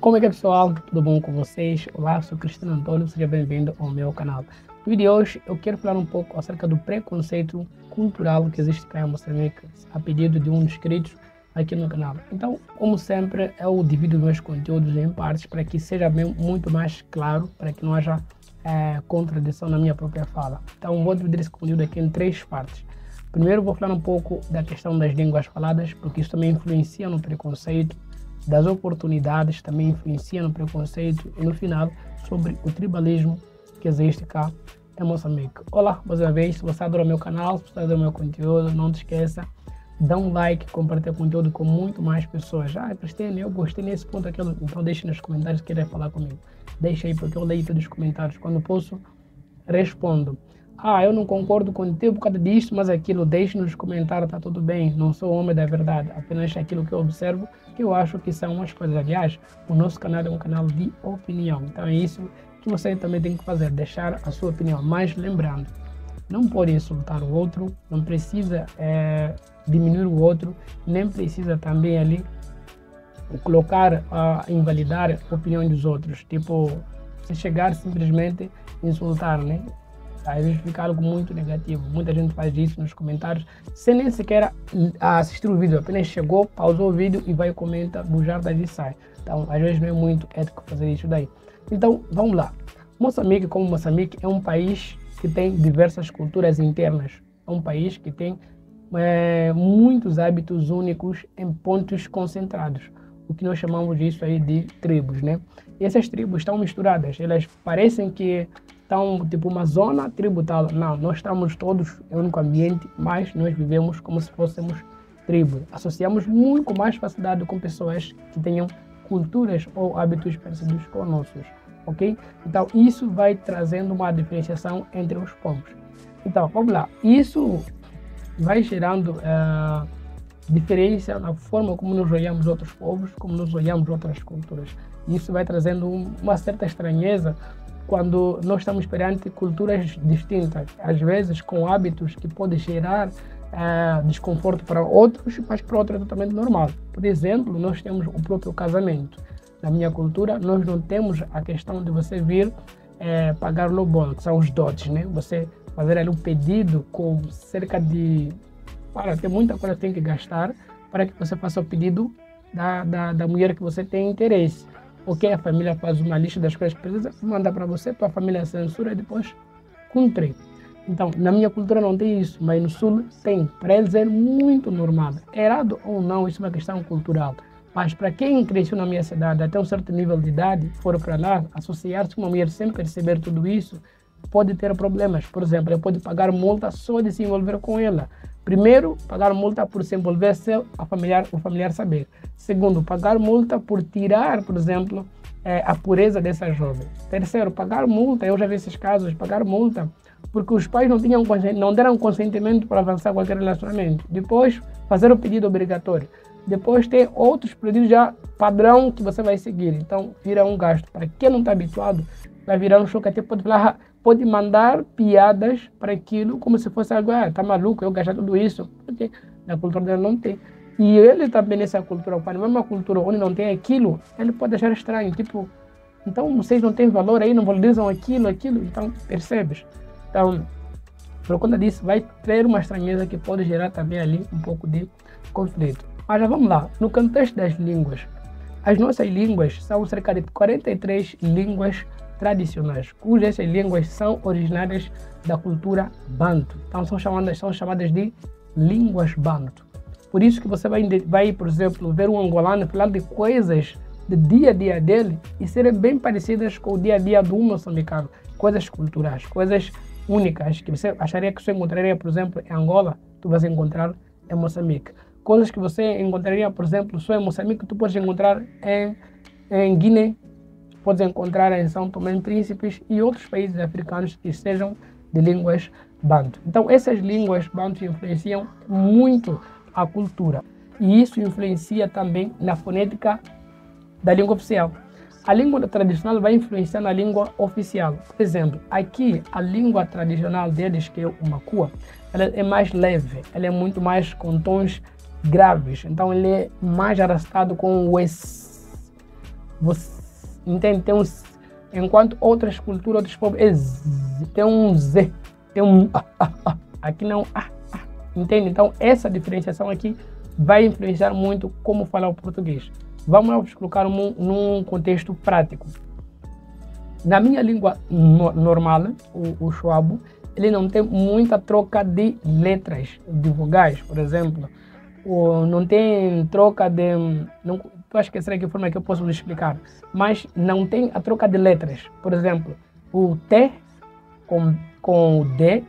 Como é que é, pessoal? Tudo bom com vocês? Olá, sou Cristiano Antônio, seja bem-vindo ao meu canal. No vídeo de hoje eu quero falar um pouco acerca do preconceito cultural que existe cá em Moçambique, a pedido de um dos inscritos aqui no canal. Então, como sempre, eu divido meus conteúdos em partes para que seja muito mais claro, para que não haja contradição na minha própria fala. Então, vou dividir esse conteúdo aqui em três partes. Primeiro, vou falar um pouco da questão das línguas faladas, porque isso também influencia no preconceito, das oportunidades, também influencia no preconceito, e no final, sobre o tribalismo que existe cá em Moçambique. Olá, mais uma vez, se você adora meu canal, se você adora meu conteúdo, não te esqueça, dá um like, compartilha o conteúdo com muito mais pessoas. Cristiano, eu gostei nesse ponto aqui, então deixe nos comentários se querer falar comigo. Deixa aí, porque eu leio todos os comentários. Quando posso, respondo. Eu não concordo contigo por causa disso, mas aquilo, deixe nos comentários, tá tudo bem. Não sou homem da verdade, apenas aquilo que eu observo, que eu acho que são umas coisas. Aliás, o nosso canal é um canal de opinião, então é isso que você também tem que fazer, deixar a sua opinião. Mas lembrando, não pode insultar o outro, não precisa diminuir o outro, nem precisa também ali colocar, invalidar a opinião dos outros. Tipo, se chegar simplesmente insultar, né? Às vezes fica algo muito negativo. Muita gente faz isso nos comentários, sem nem sequer assistir o vídeo. Apenas chegou, pausou o vídeo e vai comentar, bujardas e sai. Então, às vezes não é muito ético fazer isso daí. Então, vamos lá. Moçambique, como Moçambique, é um país que tem diversas culturas internas. É um país que tem muitos hábitos únicos em pontos concentrados. O que nós chamamos disso aí de tribos, né? E essas tribos estão misturadas. Elas parecem que estão tipo uma zona tributal. Não, nós estamos todos em um único ambiente, mas nós vivemos como se fôssemos tribos. Associamos muito com mais facilidade com pessoas que tenham culturas ou hábitos parecidos com nossos, ok? Então, isso vai trazendo uma diferenciação entre os povos. Então, vamos lá. Isso vai gerando diferença na forma como nós olhamos outros povos, como nós olhamos outras culturas. Isso vai trazendo uma certa estranheza quando nós estamos perante culturas distintas, às vezes com hábitos que podem gerar desconforto para outros, mas para outros é totalmente normal. Por exemplo, nós temos o próprio casamento. Na minha cultura, nós não temos a questão de você vir pagar lobol, que são os dotes, né? Você fazer ali um pedido com cerca de... tem muita coisa que tem que gastar para que você faça o pedido da mulher que você tem interesse. Ok, a família faz uma lista das coisas que precisa, manda para você, tua família censura e depois cumpre. Então, na minha cultura não tem isso, mas no sul tem. Para eles é muito normal. Errado ou não, isso é uma questão cultural. Mas para quem cresceu na minha cidade até um certo nível de idade, for para lá, associar-se com uma mulher sem perceber tudo isso, pode ter problemas. Por exemplo, ele pode pagar multa só de se envolver com ela. Primeiro, pagar multa por se envolver sem o familiar saber. Segundo, pagar multa por tirar, por exemplo, a pureza dessa jovem. Terceiro, pagar multa, eu já vi esses casos, pagar multa porque os pais não deram consentimento para avançar qualquer relacionamento. Depois, fazer o pedido obrigatório. Depois tem outros pedidos já padrão que você vai seguir. Então, vira um gasto. Para quem não está habituado, vai virar um choque. Até pode mandar piadas para aquilo como se fosse algo, tá maluco, eu gastar tudo isso. Porque na cultura dele não tem. E ele também nessa cultura, para a mesma cultura onde não tem aquilo, ele pode achar estranho. Tipo, então vocês não têm valor aí, não valorizam aquilo. Então, percebes? Então, por conta disso, vai ter uma estranheza que pode gerar também ali um pouco de conflito. Mas já vamos lá. No contexto das línguas, as nossas línguas são cerca de 43 línguas tradicionais, cujas línguas são originárias da cultura banto. Então são chamadas de línguas banto. Por isso que você vai, por exemplo, ver um angolano falar de coisas do dia a dia dele e serem bem parecidas com o dia a dia do moçambicano. Coisas culturais, coisas únicas que você acharia que você encontraria, por exemplo, em Angola, tu vas encontrar em Moçambique. Coisas que você encontraria, por exemplo, só em Moçambique, tu podes encontrar em Guiné, podes encontrar em São Tomé e Príncipes e outros países africanos que sejam de línguas banto. Então, essas línguas banto influenciam muito a cultura. E isso influencia também na fonética da língua oficial. A língua tradicional vai influenciar na língua oficial. Por exemplo, aqui a língua tradicional deles, que é o Makua, ela é mais leve, ela é muito mais com tons graves. Então ele é mais arrastado com o S. Você entende? Tem um, enquanto outras culturas, outros povos, tem um Z, tem um aqui não, entende? Então, essa diferenciação aqui vai influenciar muito como falar o português. Vamos colocar num contexto prático. Na minha língua normal, o Shwabo, ele não tem muita troca de letras, de vogais, por exemplo. Ou não tem troca de... Não, estou a esquecer aqui a forma que eu posso explicar. Mas não tem a troca de letras. Por exemplo, o T com o D,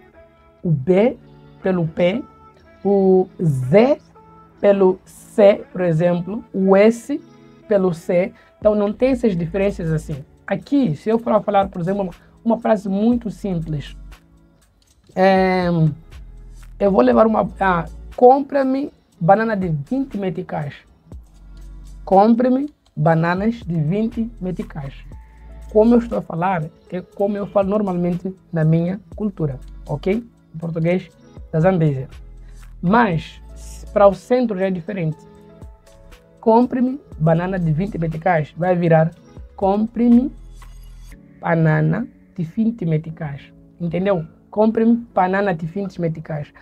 o B pelo P, o Z pelo C, por exemplo, o S pelo C. Então não tem essas diferenças assim. Aqui, se eu for falar, por exemplo, uma frase muito simples. Eu vou levar uma... compra-me banana de 20 meticais. Compre-me bananas de 20 meticais. Como eu estou a falar, é como eu falo normalmente na minha cultura, ok? Em português da Zambésia. Mas, para o centro já é diferente. Compre-me banana de 20 meticais. Vai virar compre-me banana de 20 meticais. Entendeu? Compre-me banana de 20 meticais.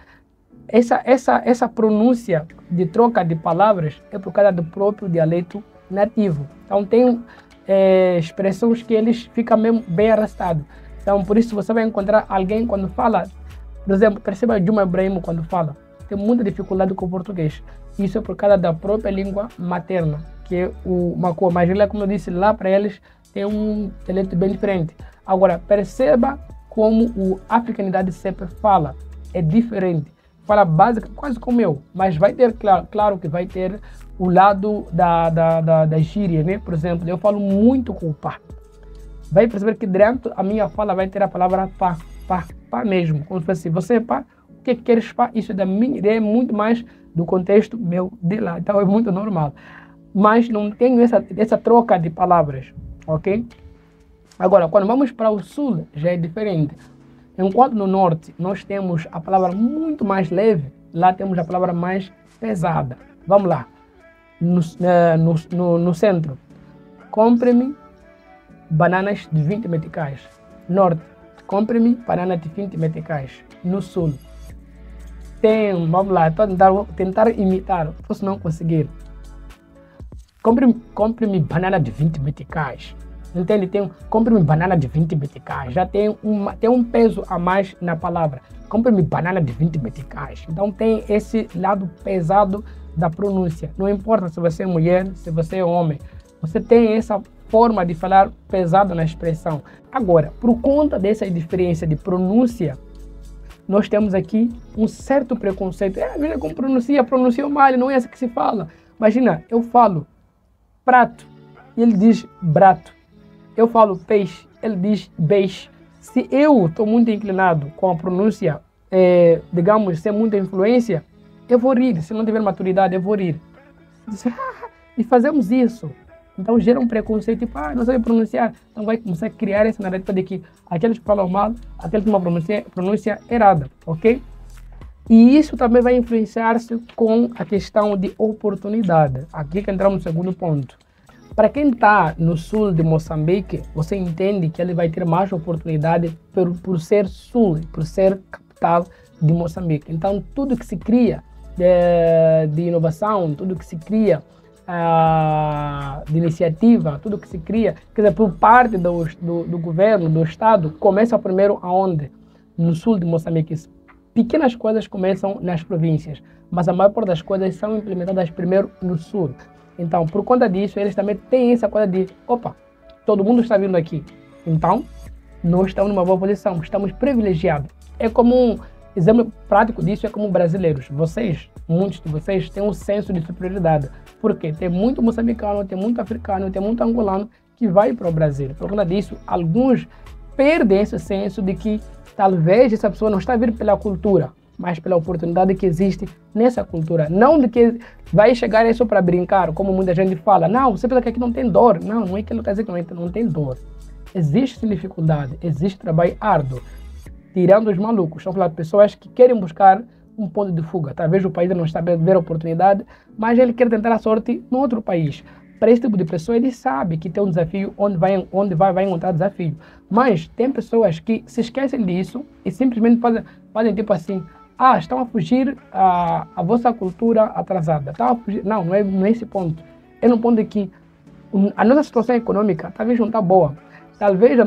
Essa pronúncia de troca de palavras é por causa do próprio dialeto nativo. Então tem expressões que eles ficam mesmo bem arrastados. Então por isso você vai encontrar alguém quando fala, por exemplo, perceba Juma Ibrahim quando fala, tem muita dificuldade com o português. Isso é por causa da própria língua materna, que é o Makua. Mas como eu disse, lá para eles tem um dialeto bem diferente. Agora, perceba como o africanidade sempre fala. É diferente. Fala básica, quase como eu. Mas vai ter, claro que vai ter o lado da gíria, né? Por exemplo, eu falo muito com o pá. Vai perceber que dentro a minha fala vai ter a palavra pá mesmo. Como se fosse, você pá, o que queres pá? Isso é da minha ideia, é muito mais do contexto meu de lá. Então é muito normal. Mas não tenho essa troca de palavras, ok? Agora, quando vamos para o sul, já é diferente. Enquanto no norte nós temos a palavra muito mais leve, lá temos a palavra mais pesada. Vamos lá. No centro, compre-me bananas de 20 meticais. Norte, compre-me banana de 20 meticais. No sul, vamos lá, tentar imitar, posso não conseguir. Compre-me banana de 20 meticais. Entende? Compre-me banana de 20 meticais. Já tem um peso a mais na palavra. Compre-me banana de 20 meticais. Então tem esse lado pesado da pronúncia. Não importa se você é mulher, se você é homem. Você tem essa forma de falar pesado na expressão. Agora, por conta dessa diferença de pronúncia, nós temos aqui um certo preconceito. Veja como pronuncia mal, não é assim que se fala. Imagina, eu falo prato e ele diz brato. Eu falo peixe, ele diz beixe. Se eu estou muito inclinado com a pronúncia, digamos, sem muita influência, eu vou rir. Se não tiver maturidade, eu vou rir. E fazemos isso. Então gera um preconceito, tipo, não sabe pronunciar. Então vai começar a criar essa narrativa de que aqueles que falam mal, aqueles que têm uma pronúncia errada, ok? E isso também vai influenciar-se com a questão de oportunidade. Aqui que entramos no segundo ponto. Para quem está no sul de Moçambique, você entende que ele vai ter mais oportunidade por ser sul, por ser capital de Moçambique. Então, tudo que se cria de inovação, tudo que se cria de iniciativa, tudo que se cria, quer dizer, por parte do governo, do Estado, começa primeiro aonde? No sul de Moçambique. Pequenas coisas começam nas províncias, mas a maior parte das coisas são implementadas primeiro no sul. Então, por conta disso, eles também têm essa coisa de, opa, todo mundo está vindo aqui. Então, nós estamos numa boa posição, estamos privilegiados. É como um exemplo prático disso, é como brasileiros. Muitos de vocês têm um senso de superioridade. Por quê? Tem muito moçambicano, tem muito africano, tem muito angolano que vai para o Brasil. Por conta disso, alguns perdem esse senso de que talvez essa pessoa não está vindo pela cultura, mas pela oportunidade que existe nessa cultura. Não de que vai chegar só para brincar, como muita gente fala. Não, você pensa que aqui não tem dor. Não é que ele está dizendo que não tem dor. Existe dificuldade, existe trabalho árduo. Tirando os malucos, estão falando de pessoas que querem buscar um ponto de fuga. Talvez o país não está a ver a oportunidade, mas ele quer tentar a sorte no outro país. para esse tipo de pessoa, ele sabe que tem um desafio, vai encontrar desafio. Mas tem pessoas que se esquecem disso e simplesmente fazem tipo assim, estão a fugir a vossa cultura atrasada. Estão a fugir. Não, não é esse ponto. É no ponto de que a nossa situação econômica talvez não está boa. Talvez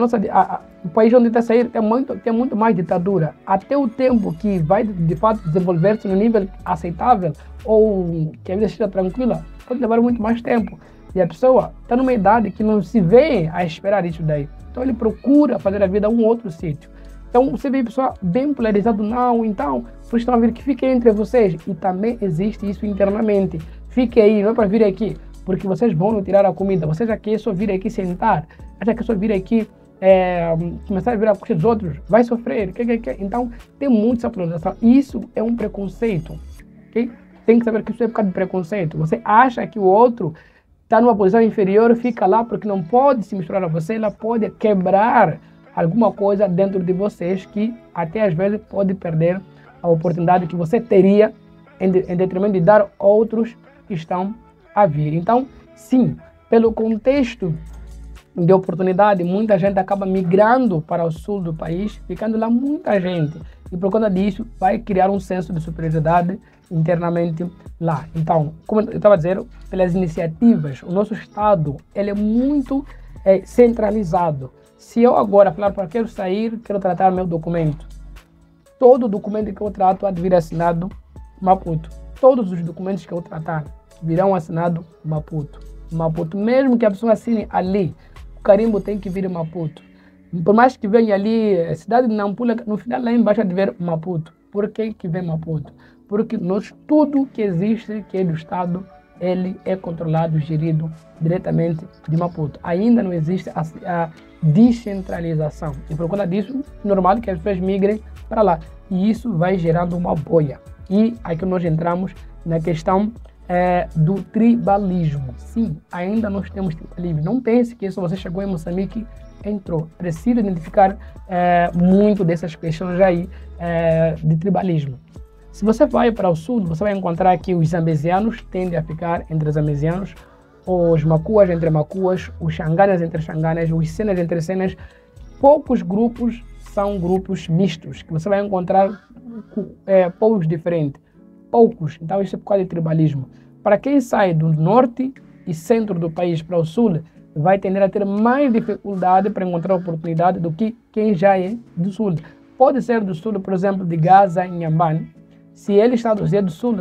o país onde está a sair tem muito mais ditadura. Até o tempo que vai de fato desenvolver-se no nível aceitável ou que a vida seja tranquila, pode levar muito mais tempo. E a pessoa está numa idade que não se vê a esperar isso daí. Então ele procura fazer a vida em um outro sítio. Então você vê a pessoa bem polarizada, não, então vocês estão a vir que fiquem entre vocês. E também existe isso internamente. Fique aí, não é para vir aqui, porque vocês vão nos tirar a comida. Vocês aqui é só vir aqui sentar. Acha que é só vir aqui começar a vir a custa dos outros, vai sofrer. Então tem muito essa polarização. Isso é um preconceito. Okay? Tem que saber que isso é por causa de preconceito. Você acha que o outro está numa posição inferior, fica lá porque não pode se misturar a você, ela pode quebrar alguma coisa dentro de vocês que até às vezes pode perder a oportunidade que você teria em detrimento de dar outros que estão a vir. Então, sim, pelo contexto de oportunidade, muita gente acaba migrando para o sul do país, ficando lá muita gente. E por conta disso, vai criar um senso de superioridade internamente lá. Então, como eu estava dizendo, pelas iniciativas, o nosso Estado ele é muito centralizado. Se eu agora falar para quero sair, quero tratar meu documento, todo documento que eu trato há de vir assinado Maputo. Todos os documentos que eu tratar virão assinado Maputo. Maputo, mesmo que a pessoa assine ali, o carimbo tem que vir Maputo. Por mais que venha ali, a cidade de Nampula, no final lá embaixo de ver Maputo. Por que vem Maputo? Porque tudo que existe, que é do Estado, ele é controlado, gerido diretamente de Maputo. Ainda não existe a descentralização. E por conta disso, é normal que as pessoas migrem para lá. E isso vai gerando uma bolha. E aqui nós entramos na questão do tribalismo. Sim, ainda nós temos tribalismo. Não pense que se você chegou em Moçambique, entrou. Precisa identificar muito dessas questões aí de tribalismo. Se você vai para o sul, você vai encontrar que os zambesianos tendem a ficar entre os zambesianos, os macuas entre macuas, os xanganas entre xanganas, os cenas entre cenas. Poucos grupos são grupos mistos, que você vai encontrar povos diferentes. Poucos. Então isso é por causa de tribalismo. Para quem sai do norte e centro do país para o sul, vai tender a ter mais dificuldade para encontrar oportunidade do que quem já é do sul. Pode ser do sul, por exemplo, de Gaza, em Inhambane. Se ele está do sul,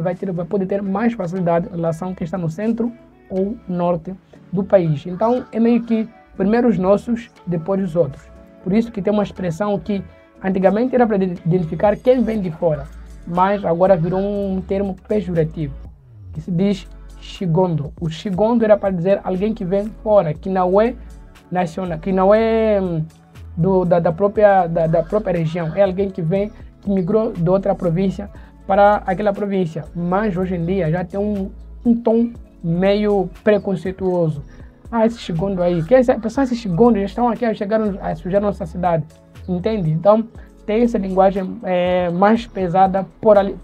pode ter mais facilidade em relação a quem está no centro ou norte do país. Então, é meio que primeiro os nossos, depois os outros. Por isso que tem uma expressão que antigamente era para identificar quem vem de fora, mas agora virou um termo pejorativo, que se diz Xigondo. O Xigondo era para dizer alguém que vem fora, que não é nacional, que não é da própria região, é alguém que migrou de outra província para aquela província, mas hoje em dia já tem um tom meio preconceituoso. Esse Xigondo aí, esses Xigondos já estão aqui, chegaram a sujar nossa cidade, entende? Então, tem essa linguagem mais pesada,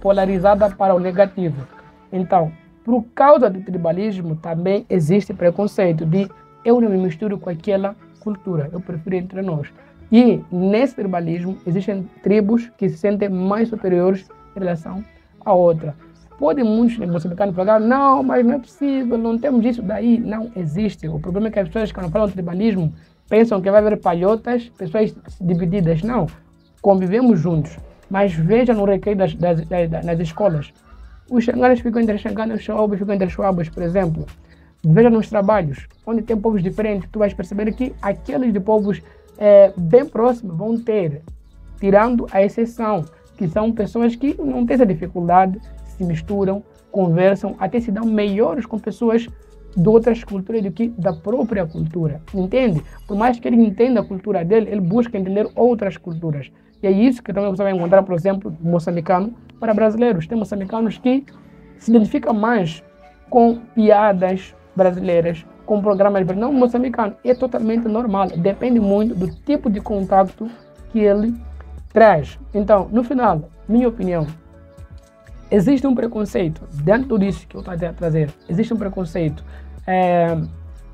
polarizada para o negativo. Então, por causa do tribalismo, também existe preconceito de eu não me misturo com aquela cultura, eu prefiro entre nós. E nesse tribalismo, existem tribos que se sentem mais superiores em relação à outra. Podem muitos moçambicanos falar, não, mas não é possível, não temos isso daí. Não existe. O problema é que as pessoas, quando falam de tribalismo, pensam que vai haver palhotas, pessoas divididas. Não, convivemos juntos. Mas veja no recreio nas escolas. Os xanganas ficam entre xanganas, os xuabas ficam entre xuabas, por exemplo. Veja nos trabalhos, onde tem povos diferentes, tu vais perceber que aqueles de povos bem próximos vão ter, tirando a exceção, que são pessoas que não têm essa dificuldade, se misturam, conversam, até se dão melhores com pessoas de outras culturas do que da própria cultura, entende? Por mais que ele entenda a cultura dele, ele busca entender outras culturas. E é isso que também você vai encontrar, por exemplo, moçambicano para brasileiros. Tem moçambicanos que se identificam mais com piadas brasileiras, com programas brasileiros. Não, moçambicano é totalmente normal, depende muito do tipo de contato que ele traz. Então, no final, minha opinião, existe um preconceito, dentro disso que eu estou a trazer, existe um preconceito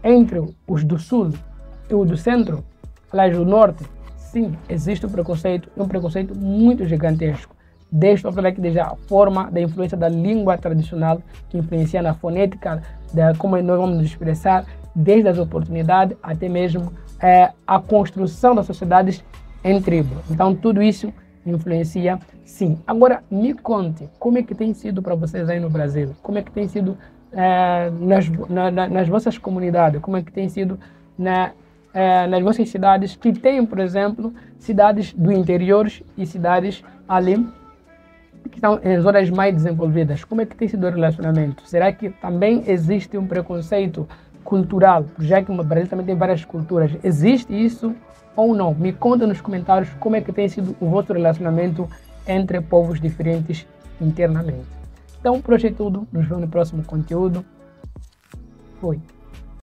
entre os do sul e o do centro, aliás, do norte, sim, existe um preconceito muito gigantesco. Desde a forma da influência da língua tradicional, que influencia na fonética, como nós vamos nos expressar, desde as oportunidades até mesmo a construção das sociedades em tribo. Então, tudo isso influencia, sim. Agora, me conte, como é que tem sido para vocês aí no Brasil? Como é que tem sido nas vossas comunidades? Como é que tem sido nas vossas cidades que têm, por exemplo, cidades do interior e cidades ali que estão em zonas mais desenvolvidas? Como é que tem sido o relacionamento? Será que também existe um preconceito cultural, já que o Brasil também tem várias culturas? Existe isso ou não? Me conta nos comentários como é que tem sido o vosso relacionamento entre povos diferentes internamente. Então, por hoje é tudo. Nos vemos no próximo conteúdo. Foi.